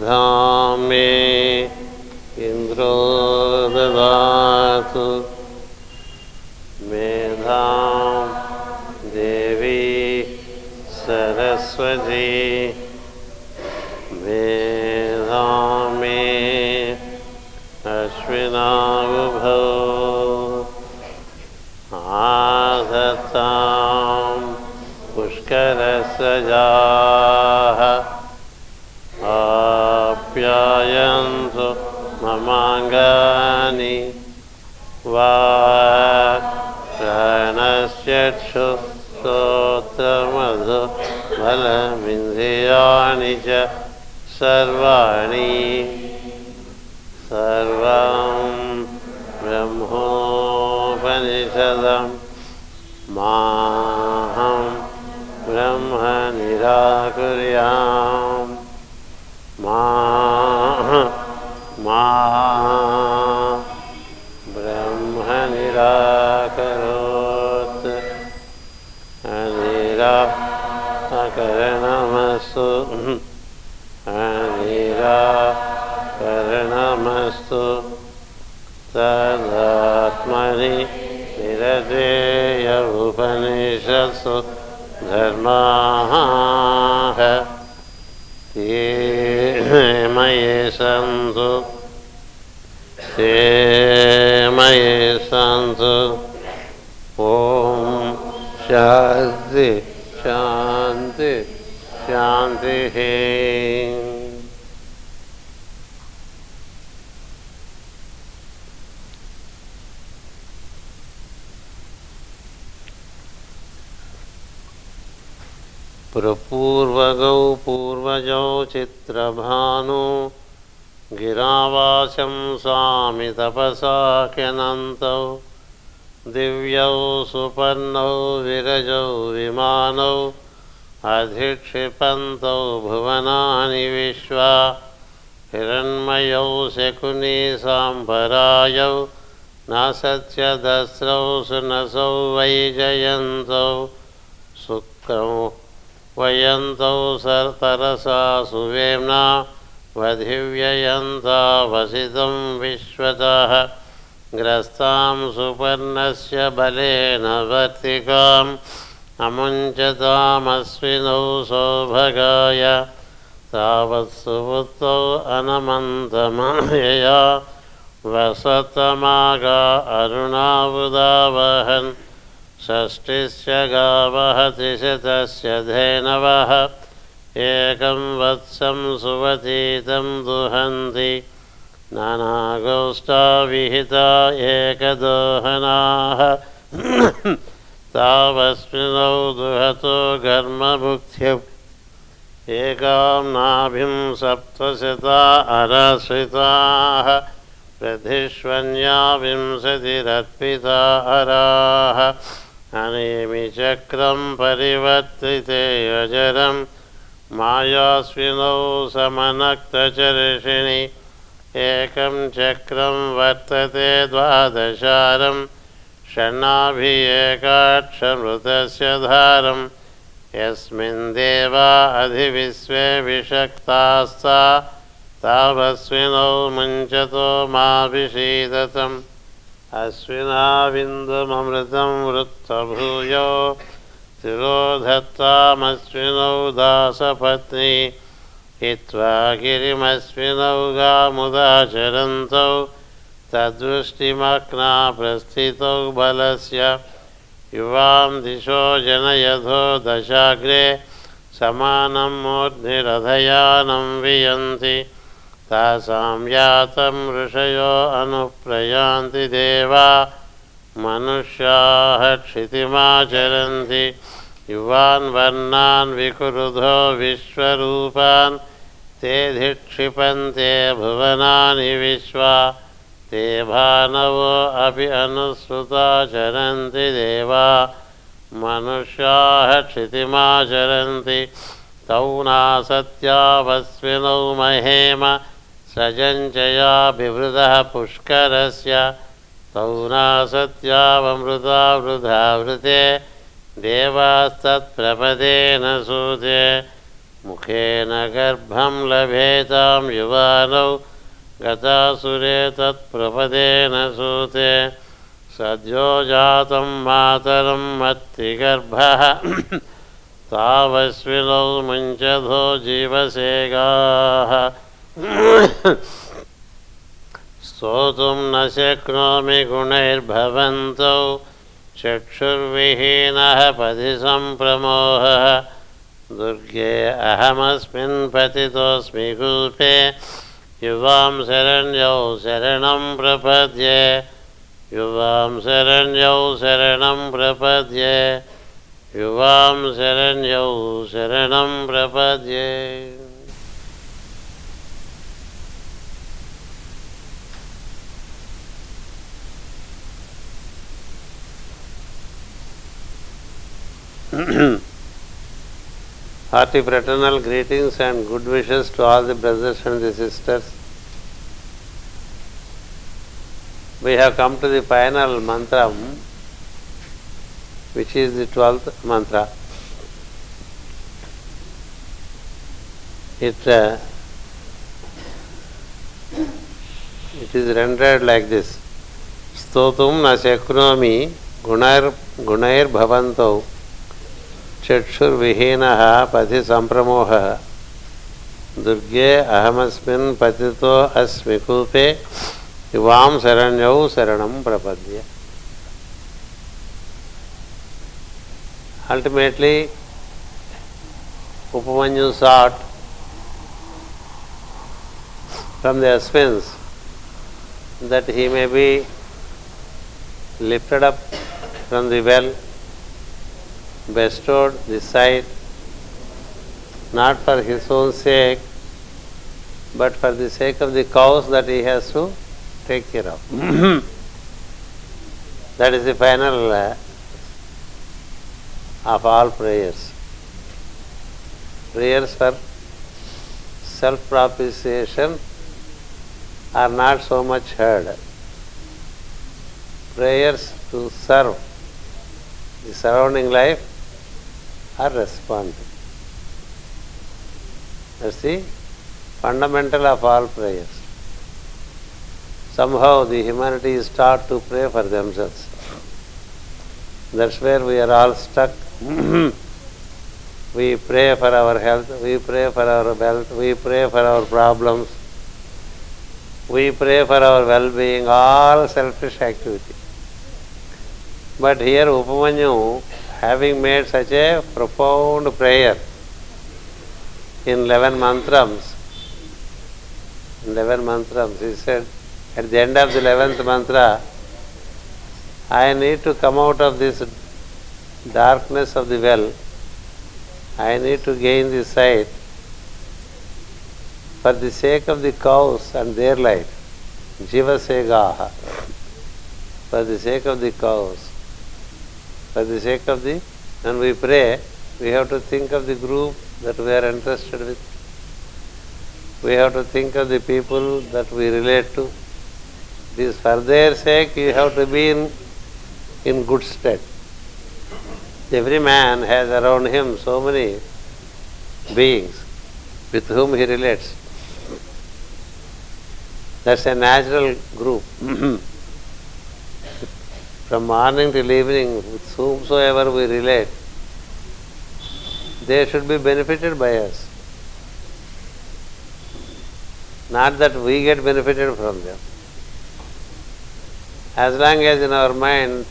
मे इन्द्रो ददातु मेधां देवी सरस्वती मेधां मे अश्विनावुभौ आधत्तां पुष्करसजाः आप्यायन्तु ममाङ्गानि वाक्प्राणश्चक्षुश्रोत्रमधु बलमिन्द्रियाणि च सर्वाणि सर्वं ब्रह्मोपनिषदं माहं ब्रह्म निराकुर्याम् मा ब्रह्म निराकरोत् अनिराकरणमस्तु अनिराकरणमस्तु तदात्मनि निरतेय उपनिषत्सु धर्माः ते मये सन्तु ते मये सन्तु ॐ शान्ति शान्ति शान्तिः प्रपूर्वगौ पूर्वजौ चित्रभानु गिरावाचं स्वामि तपसा ह्यनन्तौ दिव्यौ सुपर्णौ विरजौ विमानौ अधिक्षिपन्तौ भुवनानि विश्वा हिरण्मयौ शकुनी साम्बरायौ नासत्यदस्रौ सुनसौ वैजयन्तौ सुक्रौ वयन्तौ तरसा सुवेम्ना वधिव्ययन्ता वसितं विश्वतः ग्रस्तां सुपर्णस्य बलेन वर्तिकाम् अमुञ्चतामस्विनौ सौभगाय तावत्सुपुत्रौ अनमन्तमायया वसतमागा अरुणावुदावहन् षष्टिस्य गावः त्रिशतस्य धेनवः एकं वत्सं सुवतीतं दुहन्ति नानागोष्ठा विहिता एकदोहनाः तावस्मिनौ दुहतो घर्मभुक्त्यौ एकां नाभिं सप्तशता अराश्रिताः प्रधिष्वन्या विंशतिरर्पिता अराः अनेमिचक्रं परिवर्तिते अजरं मायास्विनौ समनक्तचर्षिणि एकं चक्रं वर्तते द्वादशारं षण्णाभि एकाक्षमृतस्य धारं यस्मिन् देवा अधिविश्वे विषक्तास्ता तावस्विनौ मुञ्चतो माभिषीदतम् अश्विनाविन्दममृतं वृत्तभूयो तिरोधत्तामश्विनौ दासपत्नी हित्वा गिरिमश्विनौ गामुदाचरन्तौ तद्दृष्टिमग्ना प्रस्थितौ बलस्य युवां दिशो जनयधो दशाग्रे समानं मूर्ध्निरधयानं वियन्ति तासां यातं ऋषयो अनुप्रयान्ति देवा मनुष्याः क्षितिमाचरन्ति युवान् वर्णान् विकुरुधो विश्वरूपान् ते धिक्षिपन्ते भुवनानि विश्वा ते भानवो अपि अनुसृता चरन्ति देवा मनुष्याः क्षितिमाचरन्ति तौ नासत्यावस्विनौ महेम सजञ्चया बिभृतः पुष्करस्य तौ नासत्यावमृता वृथा वृते देवास्तत्प्रपदेन सूते मुखेन गर्भं लभेतां युवानौ गतासुरे तत्प्रपदेन सूते सद्यो जातं मातरं मत्तिगर्भः तावस्विनौ मुञ्चधो जीवसेगाः स्तोतुं न शक्नोमि गुणैर्भवन्तौ चक्षुर्विहीनः पथि सम्प्रमोहः दुर्गे अहमस्मिन् पतितोऽस्मि कूपे युवां शरण्यौ शरणं प्रपद्ये युवां शरण्यौ शरणं प्रपद्ये युवां शरण्यौ शरणं प्रपद्ये. Hearty fraternal greetings and good wishes to all the brothers and the sisters. We have come to the final mantra, which is the 12th mantra. It is rendered like this. Stotum na shaknomi gunair bhavanto चक्षुर विहीनः पथि संप्रमोहः दुर्गे अहमस्मिन् पतितो अस्मि कूपे युवां शरण्यौ शरणं प्रपद्ये. Ultimately, Upamanyu sought from the Aswins that he may be lifted up from the well, bestowed the sight, not for his own sake, but for the sake of the cows that he has to take care of. That is the final of all prayers. Prayers for self-propitiation are not so much heard. Prayers to serve the surrounding life are responded. That's the fundamental of all prayers. Somehow the humanity is taught to pray for themselves. That's where we are all stuck. We pray for our health, we pray for our wealth, we pray for our problems, we pray for our well-being, all selfish activity. But here Upamanyu, having made such a profound prayer in 11 mantrams, he said, at the end of the 11th mantra, I need to come out of this darkness of the well. I need to gain the sight for the sake of the cows and their life. Jiva Segaha. For the sake of the cows. For the sake of the... And we pray, we have to think of the group that we are interested with. We have to think of the people that we relate to. It is for their sake you have to be in good stead. Every man has around him so many beings with whom he relates. That's a natural group. From morning till evening, with whomsoever we relate, they should be benefited by us. Not that we get benefited from them. As long as in our mind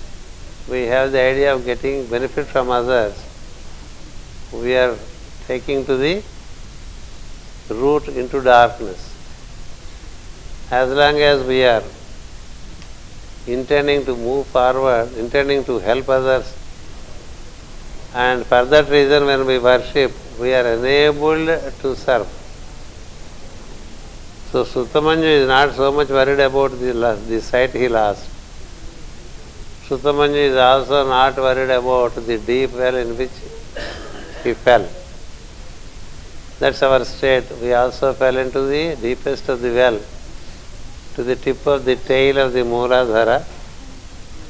we have the idea of getting benefit from others, we are taking to the route into darkness. As long as we are intending to move forward, intending to help others, and for that reason when we worship, we are enabled to serve. So Sutamanyu is not so much worried about the sight he lost. Sutamanyu is also not worried about the deep well in which he fell. That's our state. We also fell into the deepest of the well, to the tip of the tail of the Mooladhara,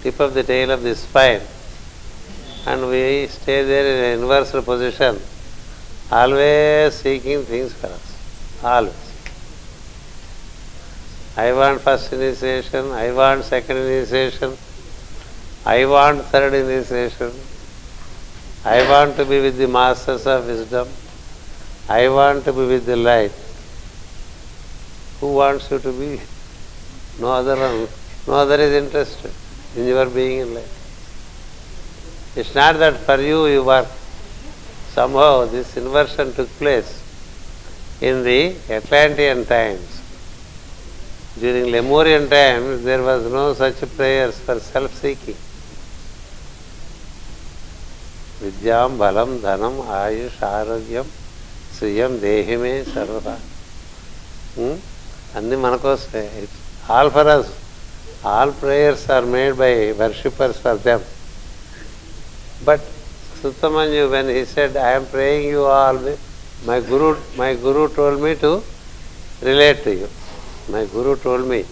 tip of the tail of the spine, and we stay there in an inverse position always seeking things for us. Always. I want first initiation, I want second initiation, I want third initiation, I want to be with the masters of wisdom, I want to be with the light. Who wants you to be? No other one. No other is interested in your being in life. It's not that for you you work. Somehow this inversion took place in the Atlantean times. During Lemurian times, there was no such prayers for self-seeking. Vidyam, balam, dhanam, ayush, arogyam, sriyam, dehime, sarva. Anni manakosme. It's all for us. All prayers are made by worshippers for them. But Suttamanyu, when he said, I am praying you all, my Guru told me to relate to you. My Guru told me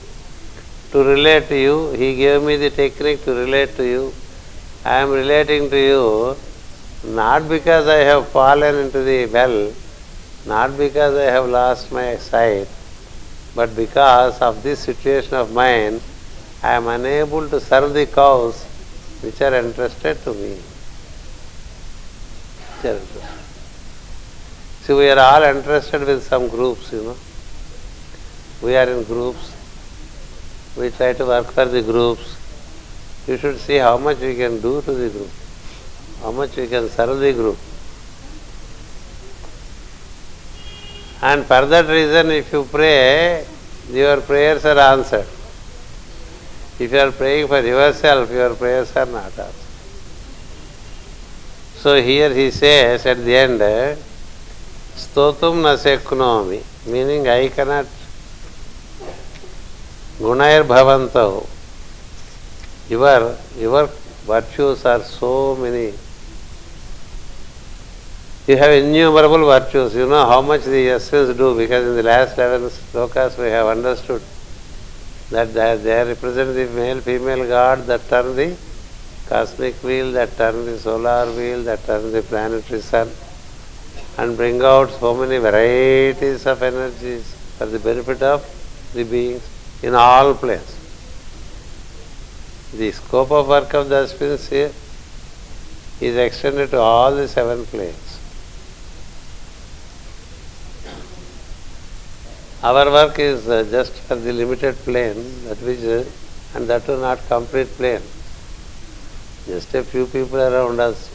to relate to you. He gave me the technique to relate to you. I am relating to you not because I have fallen into the well, not because I have lost my sight, but because of this situation of mine, I am unable to serve the cows which are entrusted to me. See, we are all entrusted with some groups, We are in groups. We try to work for the groups. You should see how much we can do to the group, how much we can serve the group. And for that reason, if you pray, your prayers are answered. If you are praying for yourself, your prayers are not answered. So here he says at the end, Stotum na shaknomi, meaning I cannot. Gunair bhavantav. Your virtues are so many. You have innumerable virtues. You know how much the Aswins do, because in the last 11 slokas we have understood that they represent the male-female god that turn the cosmic wheel, that turn the solar wheel, that turn the planetary sun, and bring out so many varieties of energies for the benefit of the beings in all planes. The scope of work of the Aswins here is extended to all the 7 planes. Our work is just for the limited plane, and that is not complete plane. Just a few people around us.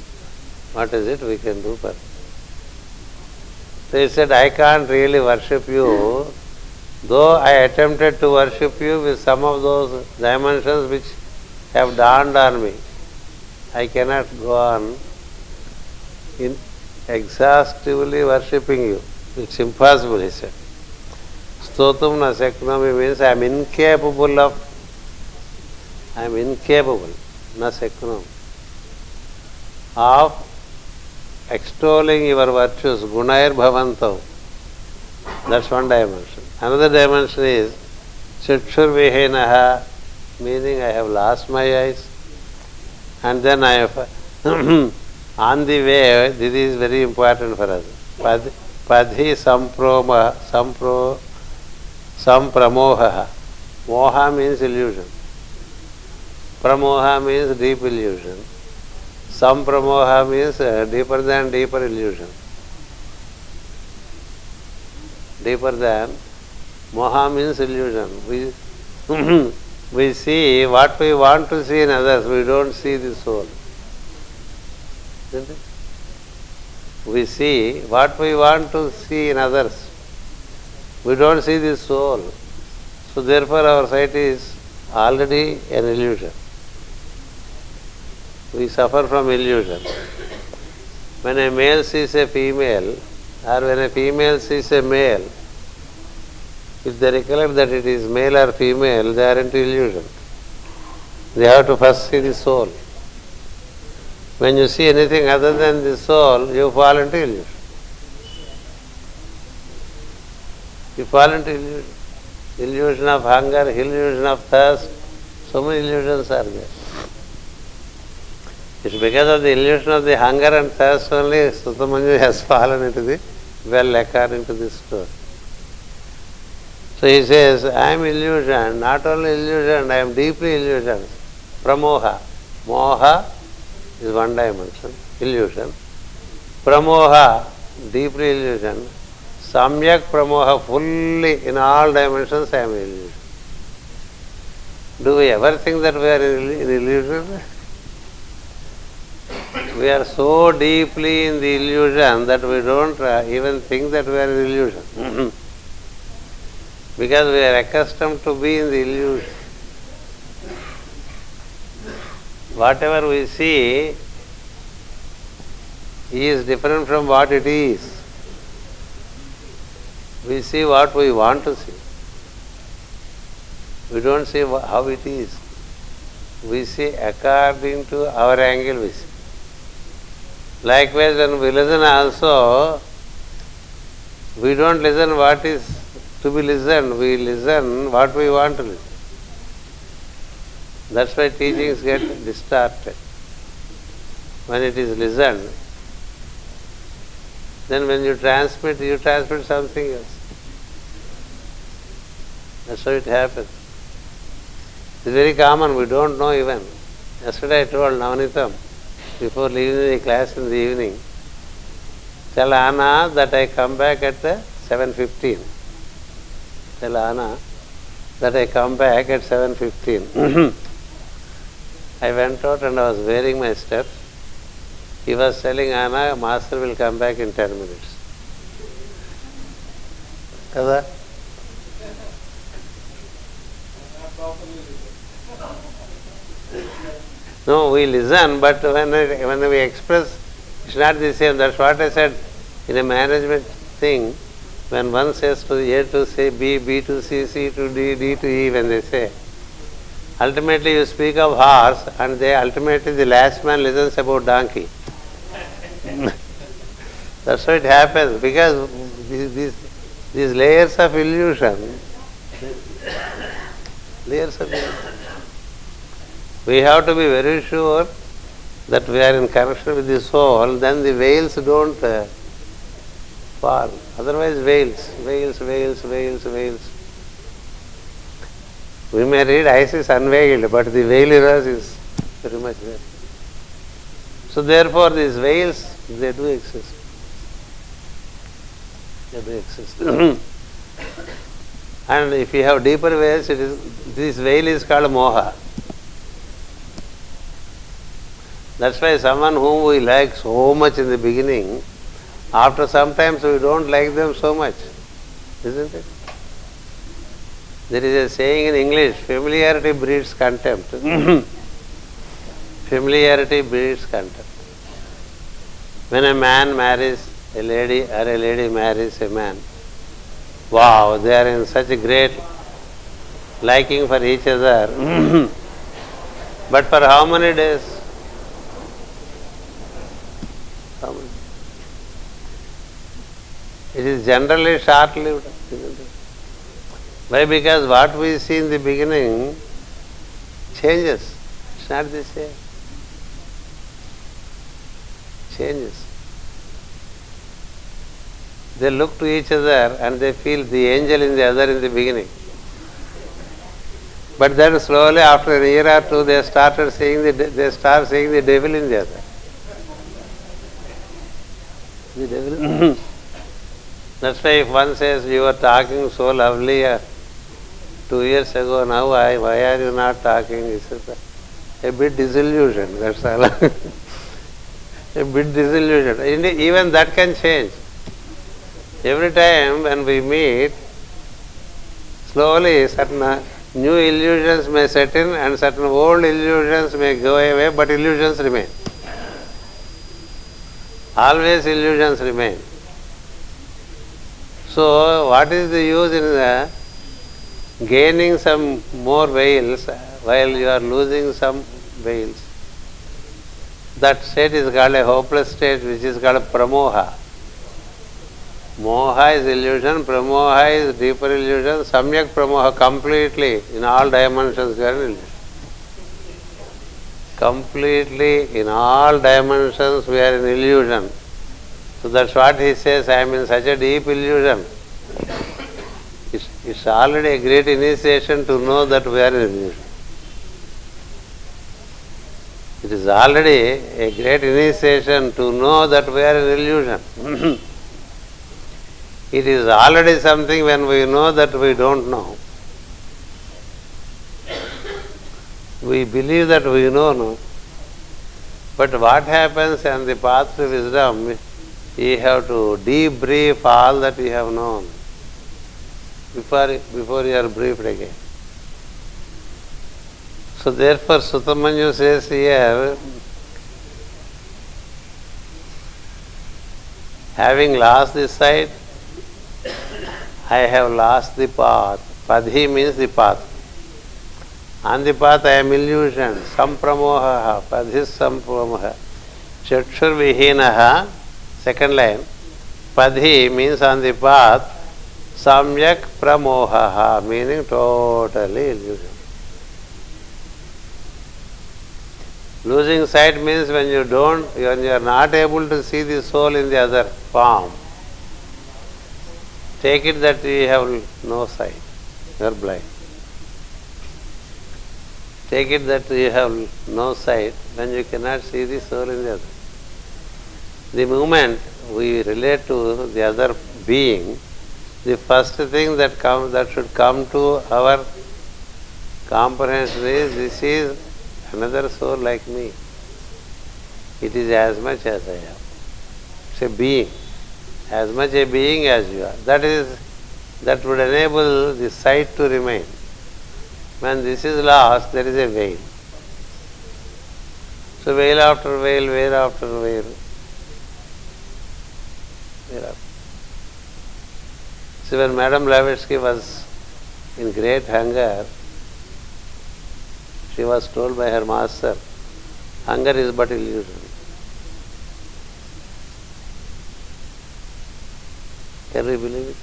What is it we can do for? So he said, I can't really worship you, though I attempted to worship you with some of those dimensions which have dawned on me. I cannot go on exhaustively worshipping you. It's impossible, he said. Stotum na shaknomi means I am incapable, na shaknomi, of extolling your virtues, gunair bhavantav. That's one dimension. Another dimension is chakshur vihenaha, meaning I have lost my eyes. And then I have, on the way, this is very important for us. Padhi sampramoha. Moha means illusion. Pramoha means deep illusion. Sampramoha means deeper than deeper illusion. Deeper than. Moha means illusion. We see what we want to see in others, we don't see the soul. Isn't it? We see what we want to see in others. We don't see the soul. So therefore our sight is already an illusion. We suffer from illusion. When a male sees a female, or when a female sees a male, if they recollect that it is male or female, they are into illusion. They have to first see the soul. When you see anything other than the soul, you fall into illusion. You fall into illusion. Illusion of hunger, illusion of thirst, so many illusions are there. It's because of the illusion of the hunger and thirst only Sutamanju has fallen into the well according to this story. So he says, I am illusion, not only illusion, I am deeply illusioned. Pramoha. Moha is one dimension, illusion. Pramoha, deeply illusion. Samyak pramoha, fully in all dimensions I am illusion. Do we ever think that we are in illusion? We are so deeply in the illusion that we don't even think that we are in illusion. Because we are accustomed to be in the illusion. Whatever we see is different from what it is. We see what we want to see. We don't see how it is. We see according to our angle we see. Likewise, when we listen also, we don't listen what is to be listened, we listen what we want to listen. That's why teachings get distorted. When it is listened, then when you transmit something else. That's how it happens. It's very common, we don't know even. Yesterday I told Navanitam, before leaving the class in the evening, tell Anna that I come back at 7:15. Tell Anna that I come back at 7:15. I went out and I was wearing my steps. He was telling Anna, Master will come back in 10 minutes. Kada? No, we listen, but when we express, it's not the same. That's what I said in a management thing. When one says to A to say B, B to C, C to D, D to E, when they say, ultimately you speak of horse and ultimately the last man listens about donkey. That's how it happens, because these layers of illusion, we have to be very sure that we are in connection with the soul, then the veils don't fall. Otherwise veils. We may read Isis unveiled, but the veil in us is very much there. So therefore these veils, they do exist. And if you have deeper veils, this veil is called moha. That's why someone whom we like so much in the beginning, after some time we don't like them so much. Isn't it? There is a saying in English, familiarity breeds contempt. Familiarity breeds contempt. When a man marries a lady or a lady marries a man, wow, they are in such a great liking for each other. But for how many days? It is generally short-lived, isn't it? Why? Because what we see in the beginning changes. It's not the same. Changes. They look to each other and they feel the angel in the other in the beginning. But then slowly, after a year or two, they start seeing the devil in the other. The devil. That's why if one says, you were talking so lovely 2 years ago, now why are you not talking? It's a bit disillusioned, that's all. A bit disillusioned. Even that can change. Every time when we meet, slowly certain new illusions may set in and certain old illusions may go away, but illusions remain. Always illusions remain. So, what is the use in gaining some more veils while you are losing some veils? That state is called a hopeless state, which is called pramoha. Moha is illusion, pramoha is deeper illusion, samyak pramoha completely in all dimensions you are in illusion. Completely in all dimensions we are in illusion. So that's what he says, I am in such a deep illusion. It's already a great initiation to know that we are in illusion. It is already a great initiation to know that we are in illusion. It is already something when we know that we don't know. We believe that we know, no. But what happens on the path to wisdom, you have to debrief all that you have known before you are briefed again. So therefore Sutamanyu says here, having lost the sight, I have lost the path. Padhi means the path. On the path I am illusion. Sampramoha. Padhis sampramoha. Chakshur vihinaha. Second line. Padhi means on the path. Samyak pramoha. Meaning totally illusion. Losing sight means when you are not able to see the soul in the other form. Take it that you have no sight. You are blind. Take it that you have no sight when you cannot see the soul in the other. The moment we relate to the other being, the first thing that should come to our comprehension is, this is another soul like me. It is as much as I am. It's a being. As much a being as you are. That would enable the sight to remain. When this is lost, there is a veil. So veil after veil, veil after veil. So when Madame Blavatsky was in great hunger, she was told by her master, hunger is but illusion. Can we believe it?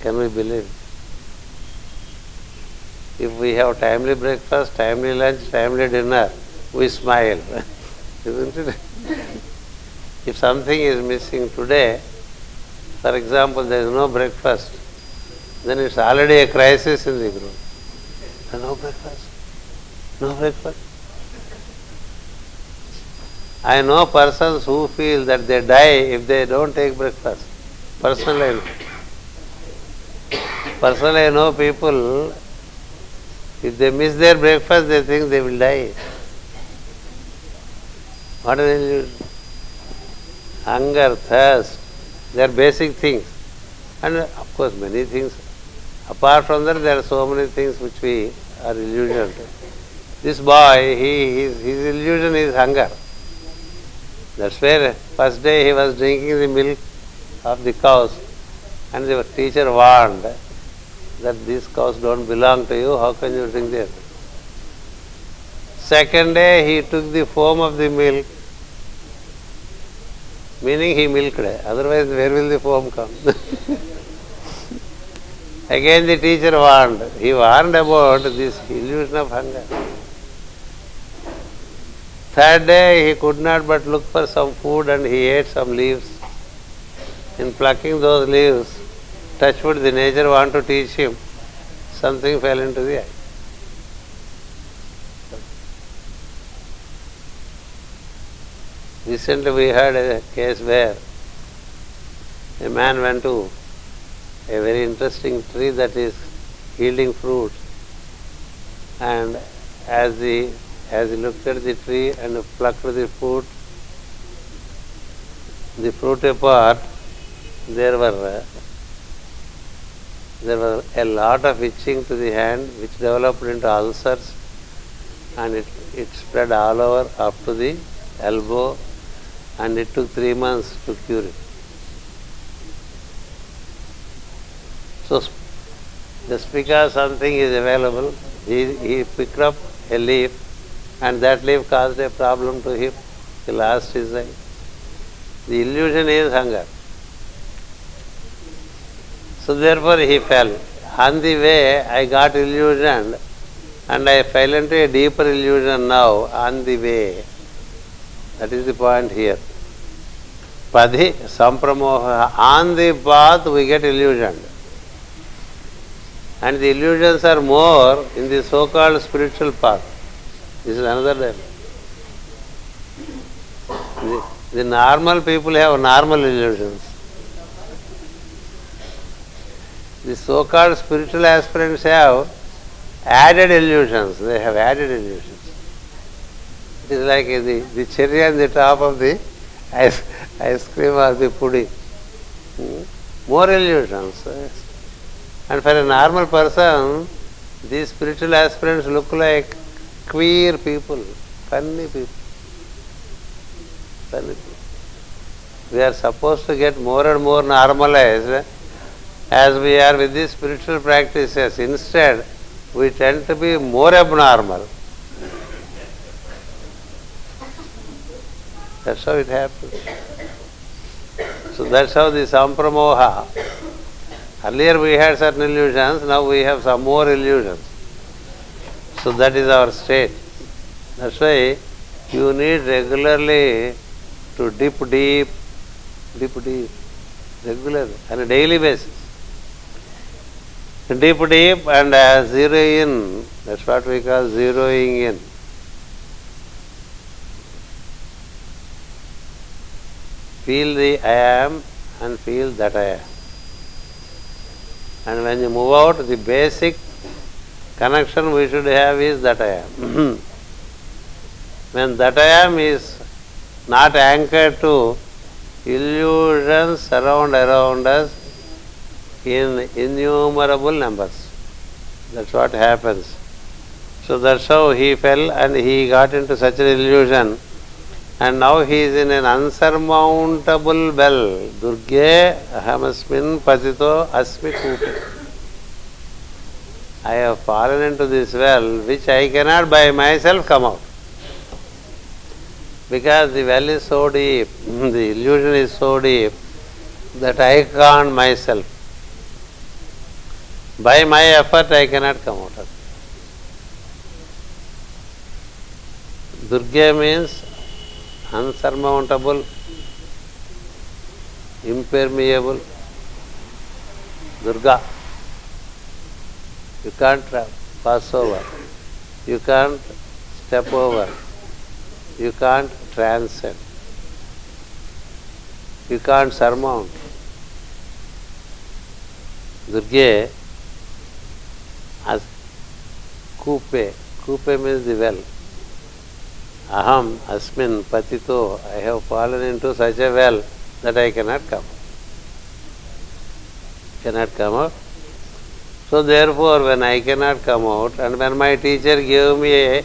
Can we believe? If we have timely breakfast, timely lunch, timely dinner, we smile. Isn't it? If something is missing today, for example, there is no breakfast, then it's already a crisis in the group. No breakfast. No breakfast. I know persons who feel that they die if they don't take breakfast. Personally, I know people, if they miss their breakfast, they think they will die. What an illusion. Hunger, thirst, they are basic things. And of course many things. Apart from that, there are so many things which we are illusioned. This boy, his illusion is hunger. That's where first day he was drinking the milk of the cows, and the teacher warned that these cows don't belong to you, how can you drink them? Second day he took the foam of the milk, meaning he milked. Otherwise where will the foam come? Again the teacher warned. He warned about this illusion of hunger. Third day he could not but look for some food and he ate some leaves. In plucking those leaves, touchwood, the nature wanted to teach him, something fell into the eye. Recently we heard a case where a man went to a very interesting tree that is yielding fruit, and as he looked at the tree and plucked the fruit apart, there were a lot of itching to the hand which developed into ulcers, and it spread all over up to the elbow, and it took 3 months to cure it. So just because something is available, he picked up a leaf, and that leaf caused a problem to him. He lost his eye. The illusion is hunger. So therefore he fell. On the way I got illusioned and I fell into a deeper illusion now on the way. That is the point here. Padhi sampramoha. On the path we get illusioned. And the illusions are more in the so-called spiritual path. This is another level. The normal people have normal illusions. The so-called spiritual aspirants have added illusions. They have added illusions. It is like the cherry on the top of the ice cream or the pudding. More illusions. And for a normal person, these spiritual aspirants look like queer people, funny people. Funny people. We are supposed to get more and more normalized as we are with these spiritual practices. Instead, we tend to be more abnormal. That's how it happens. So that's how the sampramoha. Earlier we had certain illusions, now we have some more illusions. So that is our state. That's why you need regularly to dip deep, regularly, on a daily basis. Dip deep and zero in. That's what we call zeroing in. Feel the I am and feel that I am. And when you move out, the basic connection we should have is that I am. When that I am is not anchored to illusions around us in innumerable numbers. That's what happens. So that's how he fell and he got into such an illusion. And now he is in an unsurmountable well. Durge ahamasmin patito asmi kupe. I have fallen into this well which I cannot by myself come out. Because the well is so deep, the illusion is so deep that I can't myself. By my effort I cannot come out of it. Durga means unsurmountable, impermeable. Durga. You can't pass over. You can't step over. You can't transcend. You can't surmount. Durga as kupe. Kupe means the well. Aham asmin patito. I have fallen into such a well that I cannot come. Cannot come out. So therefore, when I cannot come out, and when my teacher gave me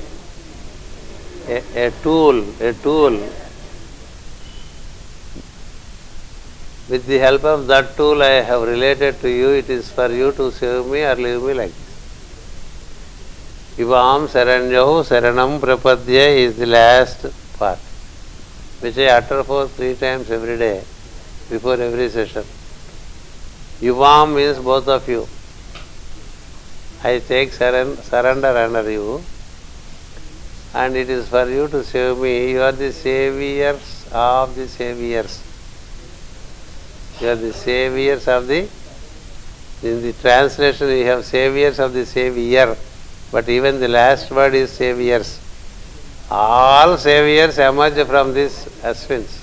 a tool, with the help of that tool I have related to you, it is for you to save me or leave me like this. Ivam Saranyahu Saranam Prapadya is the last part, which I utter for 3 times every day, before every session. Ivam means both of you. I take surrender under you, and it is for you to save me. You are the saviors of the saviors. You are the saviors of the... In the translation we have saviors of the savior, but even the last word is saviors. All saviors emerge from these Aswins.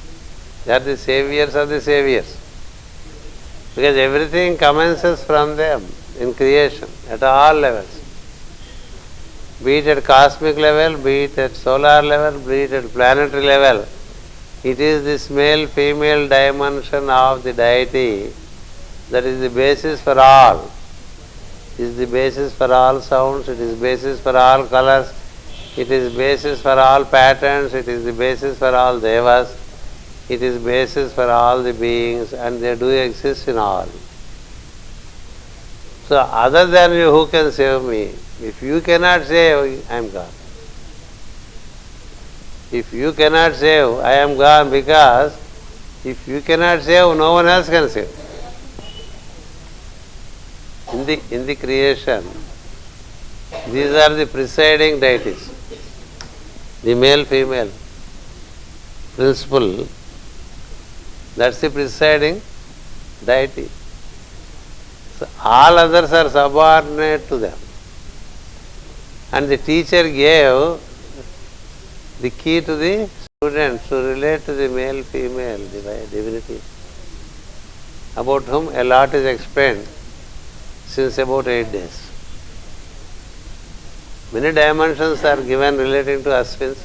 They are the saviors of the saviors. Because everything commences from them in creation, at all levels. Be it at cosmic level, be it at solar level, be it at planetary level. It is this male-female dimension of the deity that is the basis for all. It is the basis for all sounds, it is basis for all colors, it is basis for all patterns, it is the basis for all Devas, it is basis for all the beings, and they do exist in all. So other than you, who can save me? If you cannot save, I am gone. If you cannot save, I am gone, because if you cannot save, no one else can save. In the creation, These are the presiding deities. The male-female principle, that's the presiding deity. So all others are subordinate to them. And the teacher gave the key to the students to relate to the male-female divinity, about whom a lot is explained since about 8 days. Many dimensions are given relating to Aswins.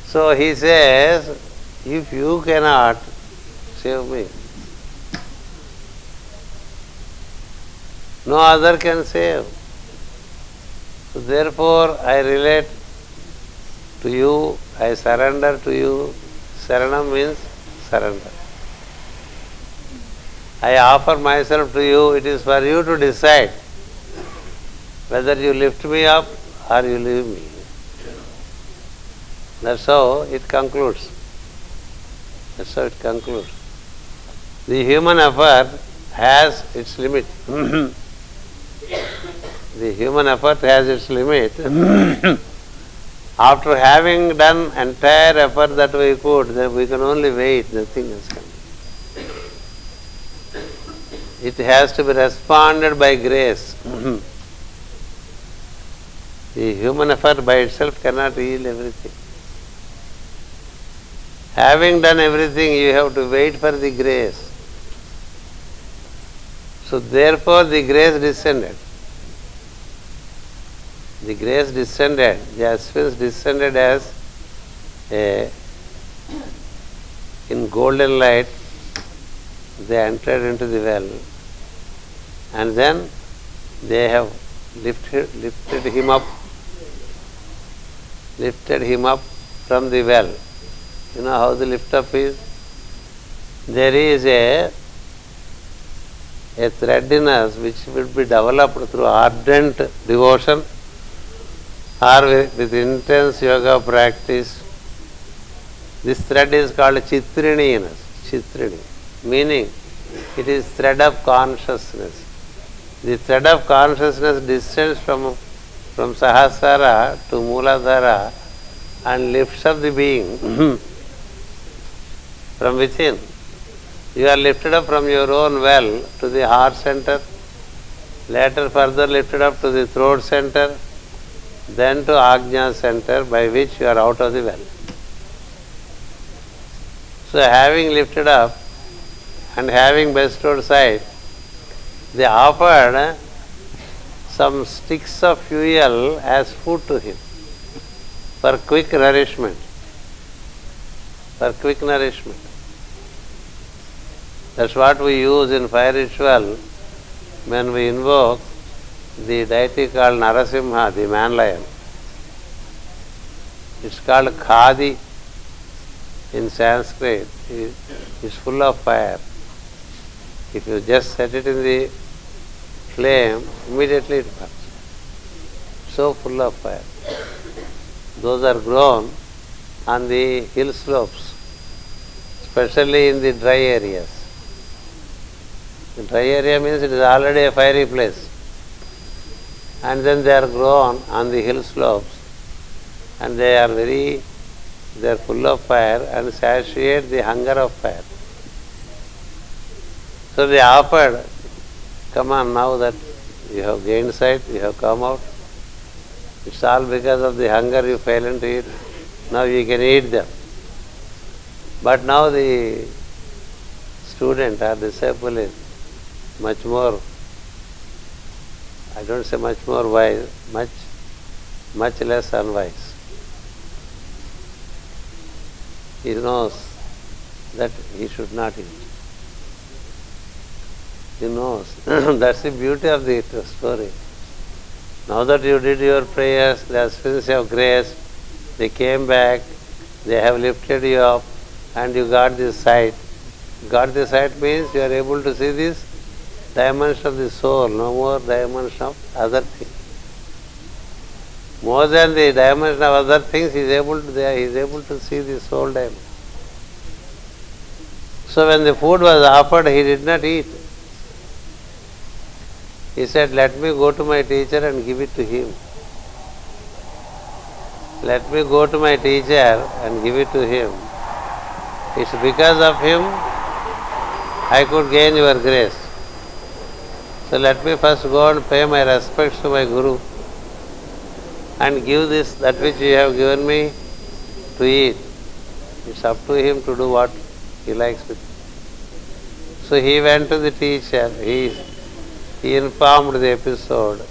So he says, if you cannot save me, no other can save. So therefore I relate to you, I surrender to you. Saranam means surrender. I offer myself to you. It is for you to decide whether you lift me up or you leave me. That's how it concludes. That's how it concludes. The human effort has its limit. The human effort has its limit. After having done entire effort that we could, then we can only wait, nothing has come. It has to be responded by grace. The human effort by itself cannot heal everything. Having done everything, you have to wait for the grace. So therefore the grace descended. The grace descended, the Aswins descended as in golden light. They entered into the well, and then they have lifted him up from the well. You know how the lift up is? There is a thread in us which will be developed through ardent devotion or with intense yoga practice. This thread is called Chitrini in us. Chitrini, meaning it is thread of consciousness. The thread of consciousness descends from Sahasrara to Mooladhara and lifts up the being from within. You are lifted up from your own well to the heart center, later further lifted up to the throat center, then to Ajna center, by which you are out of the well. So having lifted up and having bestowed sight, they offered some sticks of fuel as food to him for quick nourishment. That's what we use in fire ritual when we invoke the deity called Narasimha, the man lion. It's called Khadi in Sanskrit. It's full of fire. If you just set it in the flame, immediately it burns. So full of fire. Those are grown on the hill slopes, especially in the dry areas. The dry area means it is already a fiery place. And then they are grown on the hill slopes, and they are full of fire and satiate the hunger of fire. So they offered, come on, now that you have gained sight, you have come out, it's all because of the hunger you fell into it. Now you can eat them. But now the student or disciple is much more, I don't say much more wise, much less unwise. He knows that he should not eat. He knows. That's the beauty of the story. Now that you did your prayers, the Aswins of grace, they came back, they have lifted you up, and you got this sight. Got the sight means you are able to see this dimension of the soul, no more dimension of other things. More than the dimension of other things, he is able to see the soul dimension. So when the food was offered, he did not eat. He said, let me go to my teacher and give it to him. Let me go to my teacher and give it to him. It's because of him I could gain your grace. So let me first go and pay my respects to my Guru and give this, that which you have given me, to eat. It's up to him to do what he likes with it. So he went to the teacher, he informed the episode,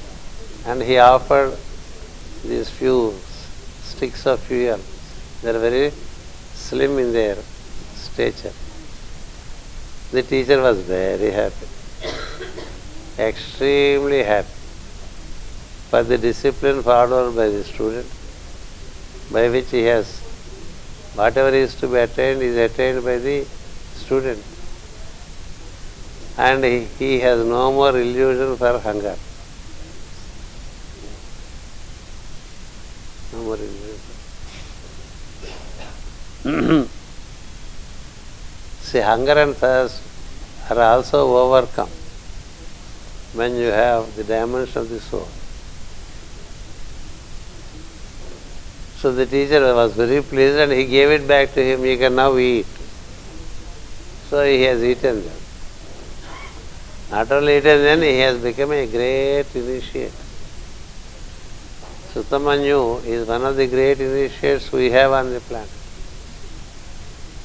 and he offered these few sticks of fuel. They are very slim in their stature. The teacher was very happy, extremely happy, for the discipline followed by the student, by which he has, whatever is to be attained is attained by the student. And he has no more illusion for hunger. No more illusion. See, hunger and thirst are also overcome when you have the dimension of the soul. So the teacher was very pleased and he gave it back to him. You can now eat. So he has eaten them. Not only eaten them, he has become a great initiate. Sutamanyu is one of the great initiates we have on the planet.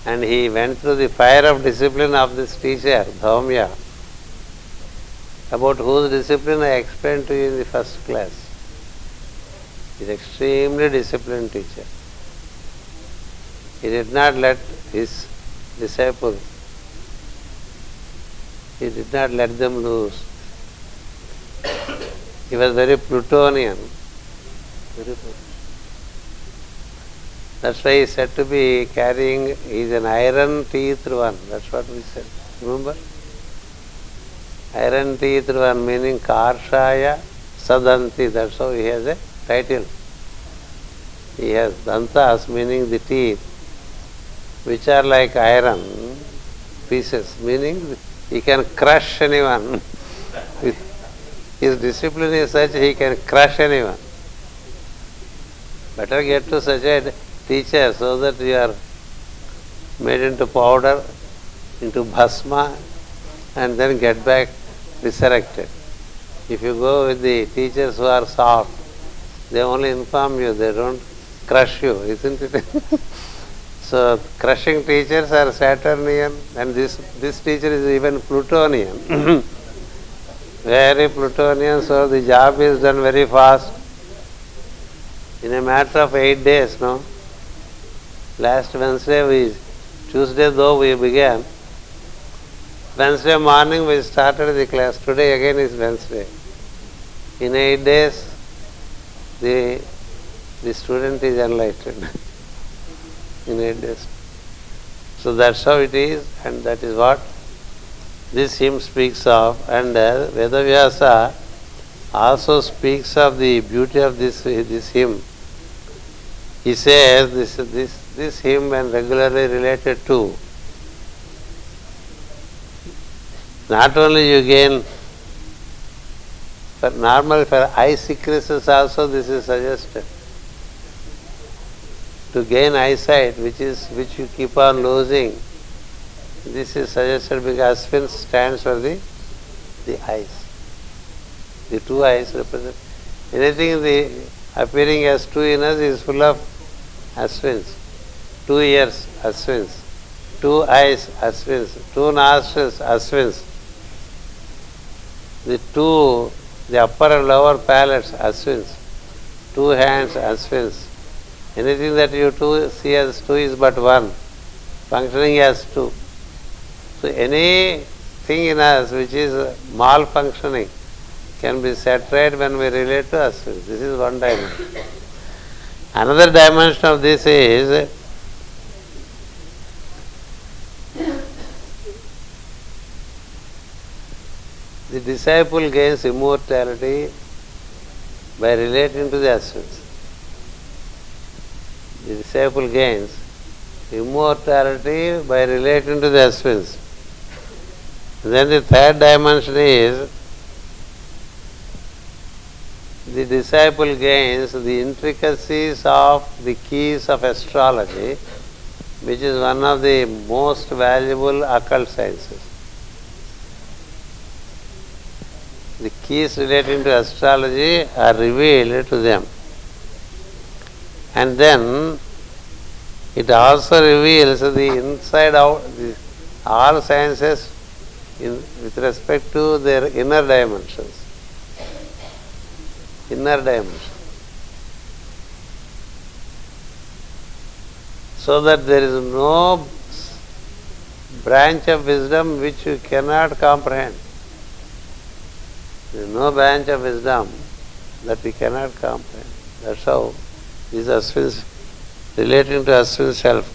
And he went through the fire of discipline of this teacher, Dhaumya, about whose discipline I explained to you in the first class. He is an extremely disciplined teacher. He did not let his disciples, he did not let them loose. He was very Plutonian. That's why he is said to be carrying, he is an iron-teethed one. That's what we said. Remember? Iron-teethed one meaning Karshaya Sadanti. That's how he has a title. He has dantas meaning the teeth, which are like iron pieces, meaning he can crush anyone. His discipline is such he can crush anyone. Better get to such a teacher so that you are made into powder, into bhasma, and then get back resurrected. If you go with the teachers who are soft, they only inform you, they don't crush you, isn't it? So crushing teachers are Saturnian, and this teacher is even Plutonian. Very Plutonian, so the job is done very fast. In a matter of 8 days, no? Last Tuesday though we began, Wednesday morning we started the class. Today again is Wednesday. In 8 days, the student is enlightened. In 8 days. So that's how it is, and that is what this hymn speaks of. And Vedavyasa also speaks of the beauty of this hymn. He says this hymn, when regularly related to, not only you gain, for eye sicknesses also this is suggested. To gain eyesight, which you keep on losing, this is suggested because Aswins stands for the eyes. The two eyes represent anything appearing as two in us is full of Aswins. 2 ears, Aswins. 2 eyes, Aswins. 2 nostrils, Aswins. The upper and lower palates, Aswins. 2 hands, Aswins. Anything that you see as 2 is but 1, functioning as 2. So anything in us which is malfunctioning can be set right when we relate to Aswins. This is one dimension. Another dimension of this is the disciple gains immortality by relating to the Aswins. The disciple gains immortality by relating to the Aswins. Then the third dimension is the disciple gains the intricacies of the keys of astrology, which is one of the most valuable occult sciences. The keys relating to astrology are revealed to them. And then it also reveals the inside out, all sciences with respect to their inner dimensions. Inner dimension. So that there is no branch of wisdom which you cannot comprehend. There is no branch of wisdom that we cannot comprehend. That's how these Aswins, relating to Aswin self.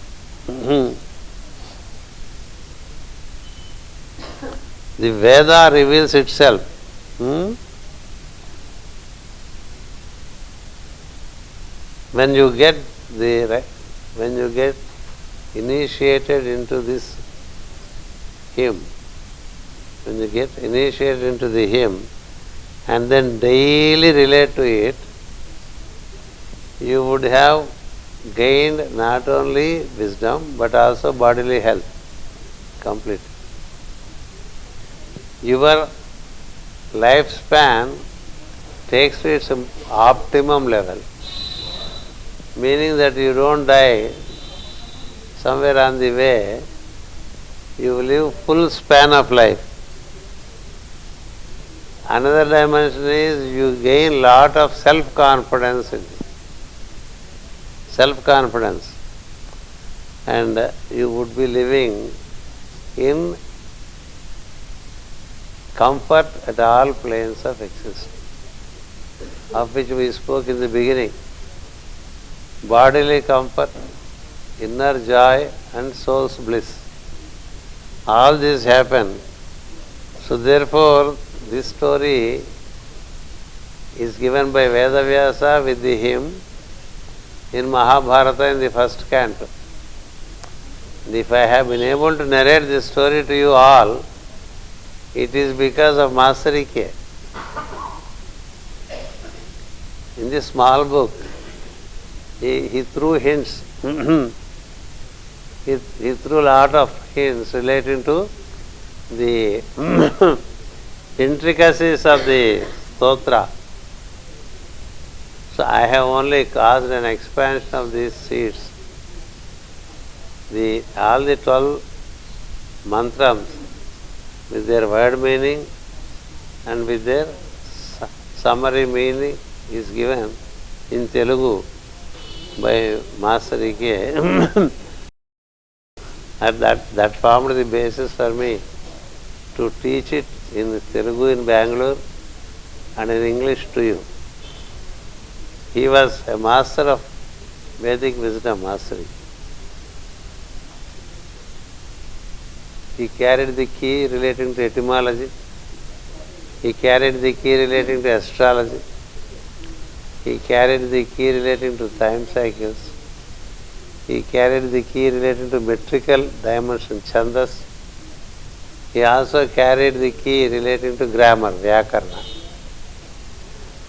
The Veda reveals itself. When you get initiated into this hymn, when you get initiated into the hymn and then daily relate to it, you would have gained not only wisdom but also bodily health complete. Your lifespan takes to its optimum level, meaning that you don't die somewhere on the way, you live full span of life. Another dimension is you gain lot of self-confidence in it. Self-confidence, and you would be living in comfort at all planes of existence, of which we spoke in the beginning. Bodily comfort, inner joy and soul's bliss. All this happen. So therefore this story is given by Vedavyasa with the hymn in Mahabharata in the first canto. And if I have been able to narrate this story to you all, it is because of Master K. In this small book, he threw hints. he threw a lot of hints relating to the intricacies of the stotra. So I have only caused an expansion of these seeds. All the 12 mantrams with their word meaning and with their summary meaning is given in Telugu by Master Ike. And that formed the basis for me to teach it in Telugu in Bangalore and in English to you. He was a master of Vedic wisdom, Master Ike. He carried the key relating to etymology. He carried the key relating to astrology. He carried the key relating to time cycles. He carried the key relating to metrical dimension, chandas. He also carried the key relating to grammar, vyakarna.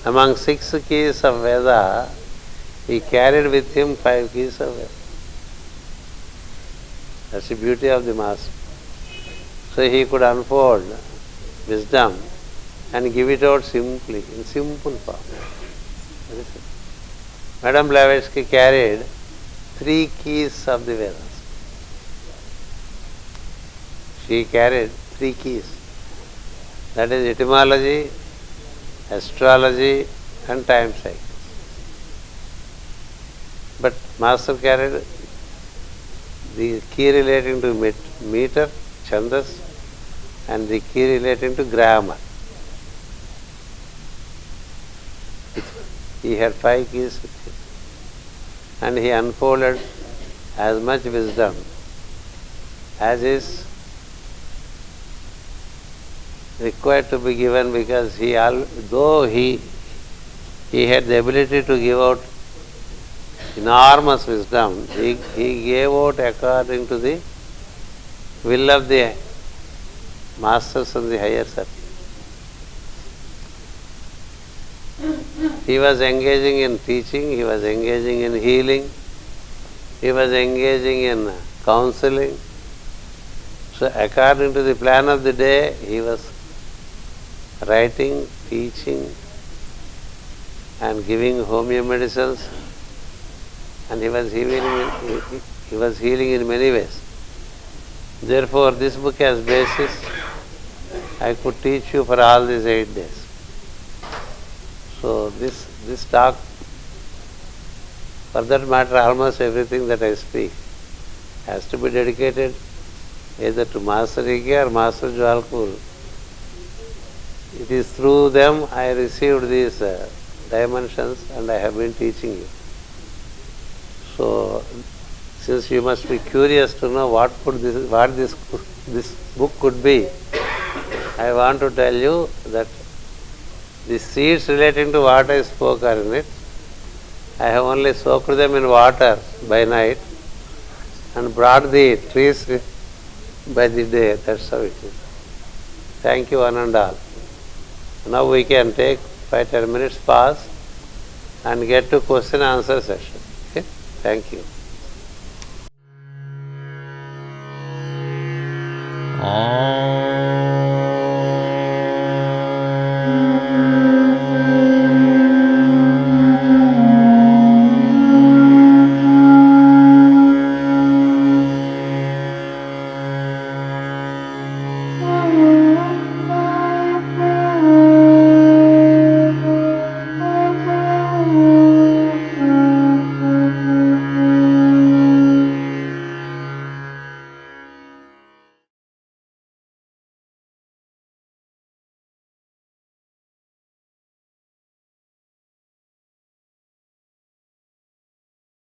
Among 6 keys of Veda, he carried with him 5 keys of Veda. That's the beauty of the Master. So he could unfold wisdom and give it out simply, in simple form. Madame Blavatsky carried 3 keys of the Vedas. She carried 3 keys. That is etymology, astrology and time cycles. But Master carried the key relating to meter, chandas, and the key relating to grammar. He had 5 keys with him. And he unfolded as much wisdom as is required to be given, because though he had the ability to give out enormous wisdom, he gave out according to the will of the masters on the higher circle. He was engaging in teaching, he was engaging in healing, he was engaging in counseling. So according to the plan of the day, he was writing, teaching and giving homeo medicines, and he was healing in many ways. Therefore, this book as basis, I could teach you for all these 8 days. So this talk, for that matter, almost everything that I speak has to be dedicated either to Master Ike or Master Jwalpur. It is through them I received these dimensions and I have been teaching you. So, since you must be curious to know what this book could be, I want to tell you that the seeds relating to what I spoke are in it. I have only soaked them in water by night and brought the trees by the day. That's how it is. Thank you, one and all. Now we can take 5-10 minutes pause and get to question answer session. Okay? Thank you.